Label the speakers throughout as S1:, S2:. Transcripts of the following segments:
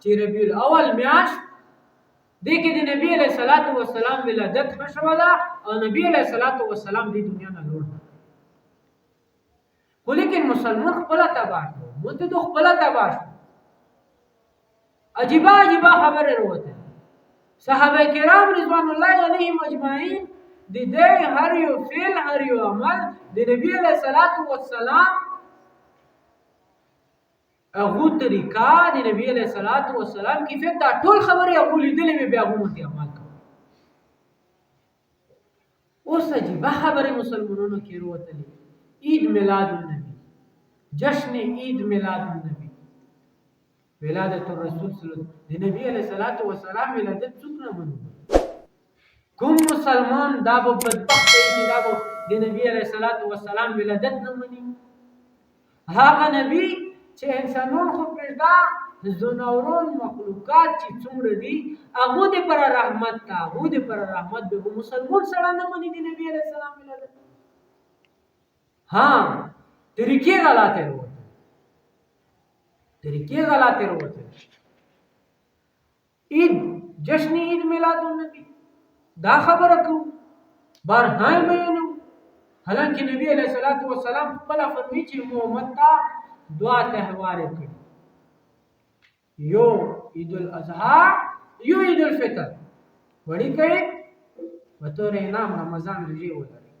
S1: چې ربیع الاول میاشت دې کې د نبی علیه الصلاۃ والسلام ولادت شوه ده او نبی علیه الصلاۃ والسلام دې دنیا نه لوړ خو لیکن مسلمان خپله تباه شو متد خپله تباه شو عجیبه خبرې وروته صحابه کرام رضوان الله علیهم اجمعین د دې هر یو فعل هر یو عمل د نبی علیه الصلاۃ والسلام هغه طریقه د نبی علیه الصلاۃ والسلام کیفیت دا ټول خبرې هغه لیدلې وي بیا هغه متي عمل کوي اوس عجیبه خبرې مسلمانانو کې وروته عید میلاد النبی جشن عید میلاد النبی ولادت الرسول صلی الله علیه وسلم د نبی علیه الصلاۃ والسلام ولادت څوک نه مني کوم مسلمان دا به بدبخت دی چې دا به د نبی علیه الصلاۃ والسلام ولادت نه مني هغه نبی چې انسانون خو پرېږده ځناورون مخلوقات چې څومره دي هغو د پر رحمت ته هغو د پر رحمت به مسلمان سره نه مني د نبی علیه السلام ولادت ها طریقې غلطې وروته عید جشن عید میلاد النبی دا خبره کوو بارهای بیانو حالانکه نبی علیه الصلاۃ والسلام خپله فرمایي چې محمد ته دوا تهوار کړي یو عید الاضحی یو عید الفطر وړي کوي بطور انعام رمضان روزي ولري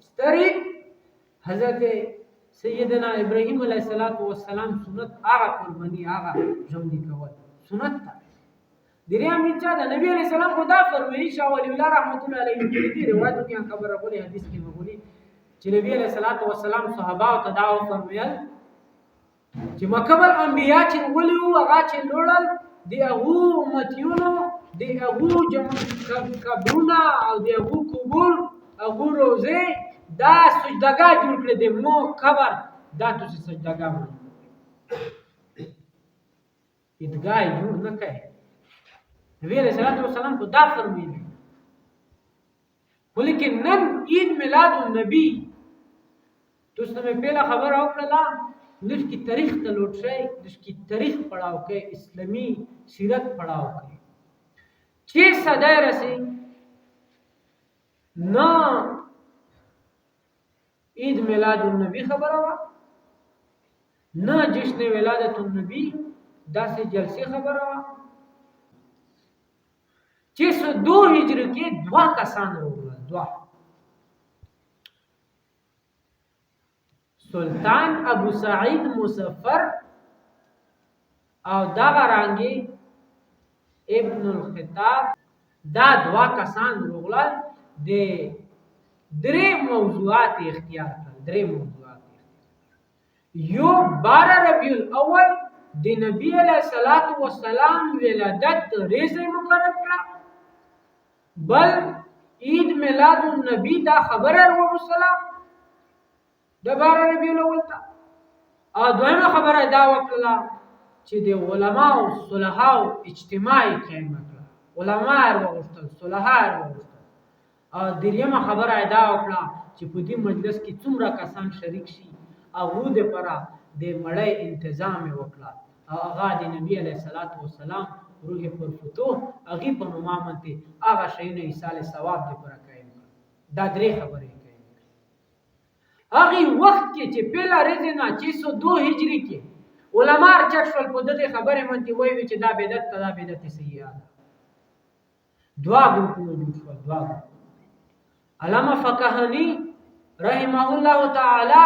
S1: ستري حضرت سیدنا ابراهیم علیه السلام سنت هغه قرباني هغه ژوندي کول سنت ده دریم چې دا نبی علیه السلام خدا فرمایي شاه ولی الله رحمت الله علیه دې روایت کې خبره غولي حدیث کې مغولي چې نبی علیه السلام صحابه او تداو فرمایل چې مکمل انبیا چې ولي هغه چې لوړل دی هغه امتیونو دی هغه قبرونه او دی هغه قبور هغه روزه دا سجدګاه جوړ کړل دی مو قبر دا تاسو سجدګاه مو عیدګاه جوړ نه کړي نبی علیہ السلام کو دا فرمایي ولیکن نن عید میلاد النبی تاسو ته پہلا خبر اوکړه لږ کی تاریخ ته لوټ شي لږ کی تاریخ پڑھاو کې اسلامی سیرت پڑھاو کې 6 صدای رسي نه عید میلاد النبی خبره وا نه جشن ولادت النبی داسې جلسه خبره وا 602 هجری کې 2 کسان وروړل 2 سلطان ابو سعید مظفر او دا رنګي ابن الخطاب دا 2 کسان وروړل د درې موضوعات اختیار کړل یو 12 ربیع الاول د نبی علیہ الصلوۃ والسلام ولادت ریزه مقرر کړه بل عید میلاد النبی دا خبره ورسله د 12 ربیع الاول ته او دویمه خبره دا وکړه چې د علماو صلحاو اجتماعي قائم کړه علما ورغوښتل صلحا ورغوښتل او دریمه خبره دا وکړه چې په دې مجلس کې څومره کسان شریک شي هغه د پره د مړی تنظیم وکړه او هغه د نبی علیه الصلاۃ والسلام روح پر فتو هغه په نومامته هغه شینه ایصال ثواب د پر قائم دا درې خبرې کوي هغه وخت کې چې پهلا ورځ نه 602 هجری کې علما چکشل په دغه خبره منتي وایي چې دا بدعت سیئه ده دعا ګروپونه جوړ شو دعا علامه فقهانی رحمه الله تعالی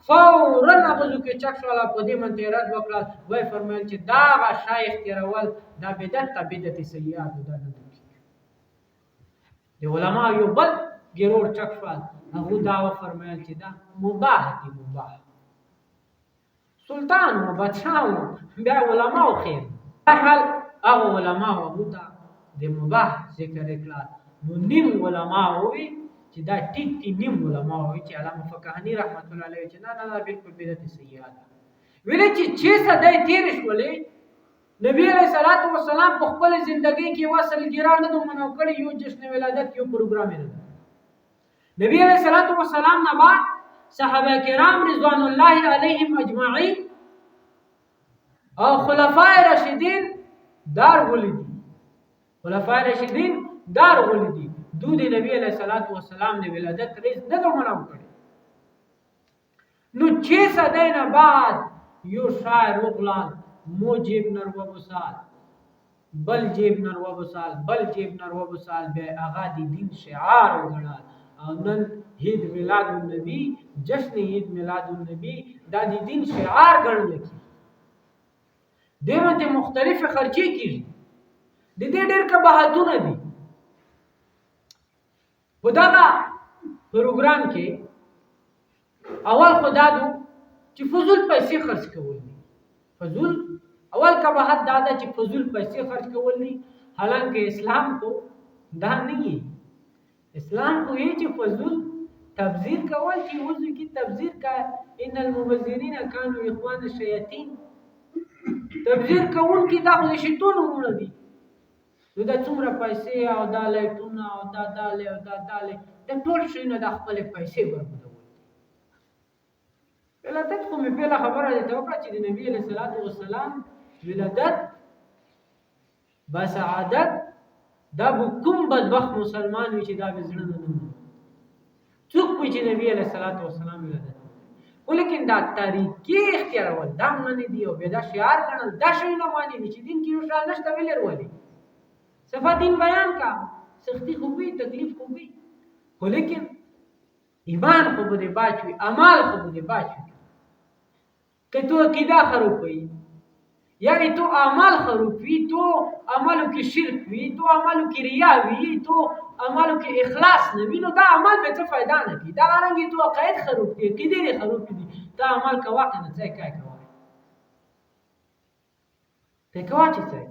S1: فورا هغه کې چکشل په دې منتي رد وکړه وای فرمایل چې دا شایخ تیرول دا بدعت سیئه ده نه دی علما یو بل ګرور چکشل هغه دا فرمایل چې دا مباح دي مباح سلطان و بادشاہ بیا علماء خیر حال هغه علماء هغه ته د مباح ذکر کړه نو نیم علماء وي چې دا ټیک نیم علماء وي چې علامه فقهانی رحمت الله علیه چې نه بالکل بدعت سیئه ده ویل چې 6 صدای تیر شولې نبی علیہ الصلوۃ والسلام په خپل ژوندۍ کې وصل ګران نه منو کړی یو جشن ولادت یو پروګرام نه نبی علیہ الصلوۃ والسلام نه بعد صحابه کرام رضوان الله علیهم اجمعین او خلفای راشدین دار غولي دي خلفای راشدین دار غولي دي دو د نبی علیہ الصلوۃ والسلام نے ولادت ریز نه منو کړي نو 6 صدینا بعد یو شاعر وغلان مو جیب نر و بسال بل جیب نر و بسال بل جیب نر و بسال به اغا دی دین شعار وګڼل او نن عید میلاد النبی جشن عید میلاد النبی دا دی دین شعار ګڼل کی دیمته مختلف خرچي کیږي د دې ډېر کباحتونه دي په دا پروګرام کې اول خدا دو چې فضول پیسې خرج کول دي فضول اول کباحت دا ده چې فضول پیسې خرج کول دي حالانکه اسلام کو دا نه دی اسلام کو یې چې فضول تبذیر کول چې وځي کې تبذیر کا ان المبذرین كانوا اخوان الشیاطین تبذیر کول کې دا خو شیطان ورونه دي نو دا څومره پیسې او دا لایټونه او دا داله او دا داله د ټول شي نه د خپل پیسې بربادول ولادت خو مې په خبره ده توقع چې د نبی علیہ الصلوۃ والسلام ولادت بسعادت دا کوم بدبخت مسلمان وي چې دا بزړه نه څوک وي چې نبی علیہ الصلوۃ والسلام ولادت ولیکن دا طریقې اختیارول دا نه دی او به دا شعار کړل دا شی نه مانی چې دین کې یو شان نشته ویلر ولي صفه دین بیان کا سختی خو به تکلیف خو به ولیکن ایمان خو به باچوي اعمال خو به باچوي که تو عقیده خراب وي یعنی تو اعمال خراب وي تو عملو کې شرک وي تو عملو کې ریا وي تو عملو کې اخلاص نه وي نو دا عمل به څه فائدہ نه کوي دا رنګي تو عقاید خراب دي عقیده لري خراب دي دا عمل کا واقع نه ځای کوي ته کوي چې ځای